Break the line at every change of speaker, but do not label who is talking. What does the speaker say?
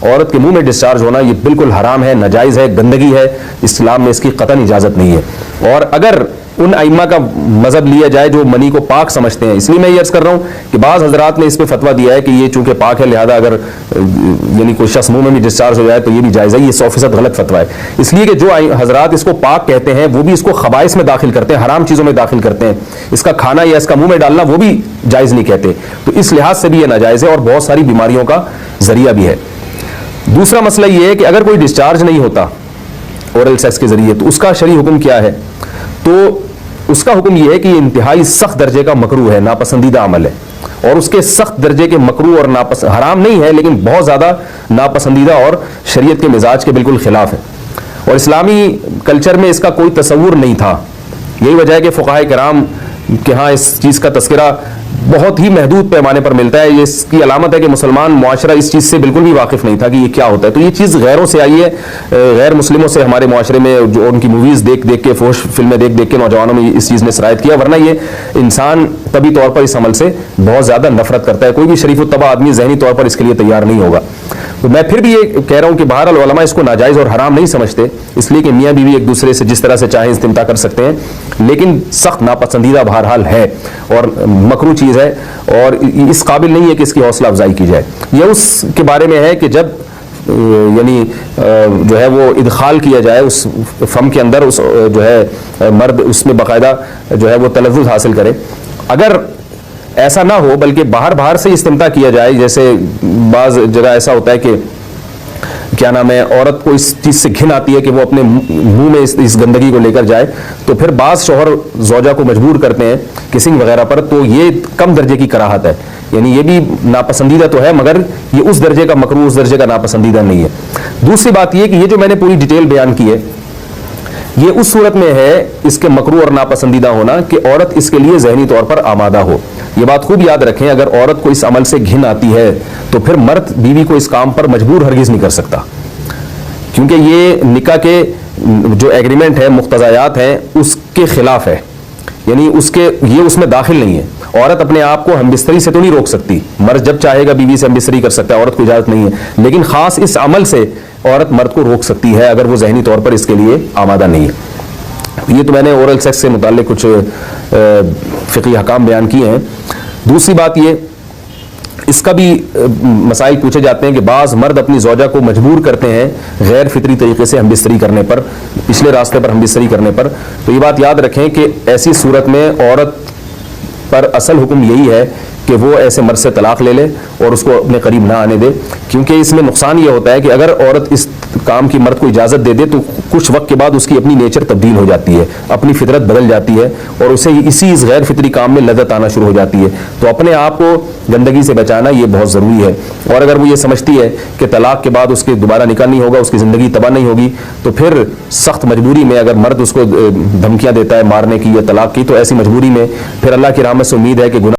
عورت کے منہ میں ڈسچارج ہونا یہ بالکل حرام ہے، ناجائز ہے، گندگی ہے، اسلام میں اس کی قطعاً اجازت نہیں ہے۔ اور اگر ان ائمہ کا مذہب لیا جائے جو منی کو پاک سمجھتے ہیں، اس لیے میں یہ عرض کر رہا ہوں کہ بعض حضرات نے اس پہ فتویٰ دیا ہے کہ یہ چونکہ پاک ہے لہذا اگر یعنی کوئی شخص منہ میں بھی ڈسچارج ہو جائے تو یہ بھی جائز ہے۔ یہ 100% غلط فتویٰ ہے، اس لیے کہ جو حضرات اس کو پاک کہتے ہیں وہ بھی اس کو خبائث میں داخل کرتے ہیں، حرام چیزوں میں داخل کرتے ہیں۔ اس کا کھانا یا اس کا منہ میں ڈالنا وہ بھی جائز نہیں کہتے، تو اس لحاظ سے بھی یہ ناجائز ہے اور بہت ساری بیماریوں کا ذریعہ بھی ہے۔ دوسرا مسئلہ یہ ہے کہ اگر کوئی ڈسچارج نہیں ہوتا اورل سیکس کے ذریعے تو اس کا شرعی حکم کیا ہے؟ تو اس کا حکم یہ ہے کہ یہ انتہائی سخت درجے کا مکروہ ہے، ناپسندیدہ عمل ہے، اور اس کے سخت درجے کے مکروہ اور حرام نہیں ہے لیکن بہت زیادہ ناپسندیدہ اور شریعت کے مزاج کے بالکل خلاف ہے، اور اسلامی کلچر میں اس کا کوئی تصور نہیں تھا۔ یہی وجہ ہے کہ فقہائے کرام کے ہاں اس چیز کا تذکرہ بہت ہی محدود پیمانے پر ملتا ہے۔ یہ اس کی علامت ہے کہ مسلمان معاشرہ اس چیز سے بالکل بھی واقف نہیں تھا کہ یہ کیا ہوتا ہے، تو یہ چیز غیروں سے آئی ہے، غیر مسلموں سے ہمارے معاشرے میں جو ان کی موویز دیکھ دیکھ کے، فحش فلمیں دیکھ دیکھ کے نوجوانوں میں اس چیز نے سرایت کیا، ورنہ یہ انسان طبی طور پر اس عمل سے بہت زیادہ نفرت کرتا ہے۔ کوئی بھی شریف الطبع آدمی ذہنی طور پر اس کے لیے تیار نہیں ہوگا۔ تو میں پھر بھی یہ کہہ رہا ہوں کہ بہرحال علماء اس کو ناجائز اور حرام نہیں سمجھتے، اس لیے کہ میاں بیوی ایک دوسرے سے جس طرح سے چاہیں استمتاع کر سکتے ہیں، لیکن سخت ناپسندیدہ بہرحال ہے اور مکروہ چیز ہے، اور اس قابل نہیں ہے کہ اس کی حوصلہ افزائی کی جائے۔ یہ اس کے بارے میں ہے کہ جب یعنی جو ہے وہ ادخال کیا جائے اس فم کے اندر، اس جو ہے مرد اس میں باقاعدہ جو ہے وہ تلفظ حاصل کرے، اگر ایسا نہ ہو بلکہ باہر سے استمتاع کیا جائے، جیسے بعض جگہ ایسا ہوتا ہے کہ کیا نام ہے عورت کو اس چیز سے گھن آتی ہے کہ وہ اپنے منہ میں اس گندگی کو لے کر جائے، تو پھر بعض شوہر زوجہ کو مجبور کرتے ہیں کسنگ وغیرہ پر، تو یہ کم درجے کی کراہت ہے، یعنی یہ بھی ناپسندیدہ تو ہے مگر یہ اس درجے کا مکروہ، اس درجے کا ناپسندیدہ نہیں ہے۔ دوسری بات یہ کہ یہ جو میں نے پوری ڈیٹیل بیان کی ہے یہ اس صورت میں ہے اس کے مکروہ اور ناپسندیدہ ہونا کہ عورت اس کے لیے ذہنی طور پر آمادہ ہو۔ یہ بات خوب یاد رکھیں، اگر عورت کو اس عمل سے گھن آتی ہے تو پھر مرد بیوی کو اس کام پر مجبور ہرگز نہیں کر سکتا، کیونکہ یہ نکاح کے جو ایگریمنٹ ہے، مقتضیات ہیں، اس کے خلاف ہے، یعنی یہ اس میں داخل نہیں ہے۔ عورت اپنے آپ کو ہم بستری سے تو نہیں روک سکتی، مرد جب چاہے گا بیوی سے ہم بستری کر سکتا ہے، عورت کو اجازت نہیں ہے، لیکن خاص اس عمل سے عورت مرد کو روک سکتی ہے اگر وہ ذہنی طور پر اس کے لیے آمادہ نہیں ہے۔ یہ تو میں نے اورل سیکس سے متعلق کچھ فقہی احکام بیان کیے ہیں۔ دوسری بات یہ، اس کا بھی مسائل پوچھے جاتے ہیں کہ بعض مرد اپنی زوجہ کو مجبور کرتے ہیں غیر فطری طریقے سے ہم بستری کرنے پر، پچھلے راستے پر ہم بستری کرنے پر، تو یہ بات یاد رکھیں کہ ایسی صورت میں عورت پر اصل حکم یہی ہے کہ وہ ایسے مرد سے طلاق لے لے اور اس کو اپنے قریب نہ آنے دے، کیونکہ اس میں نقصان یہ ہوتا ہے کہ اگر عورت اس کام کی مرد کو اجازت دے دے تو کچھ وقت کے بعد اس کی اپنی نیچر تبدیل ہو جاتی ہے، اپنی فطرت بدل جاتی ہے اور اسے اسی اس غیر فطری کام میں لذت آنا شروع ہو جاتی ہے۔ تو اپنے آپ کو گندگی سے بچانا یہ بہت ضروری ہے، اور اگر وہ یہ سمجھتی ہے کہ طلاق کے بعد اس کے دوبارہ نکاح نہیں ہوگا، اس کی زندگی تباہ نہیں ہوگی، تو پھر سخت مجبوری میں اگر مرد اس کو دھمکیاں دیتا ہے مارنے کی یا طلاق کی، تو ایسی مجبوری میں پھر اللہ کی رحمت سے امید ہے کہ گناہ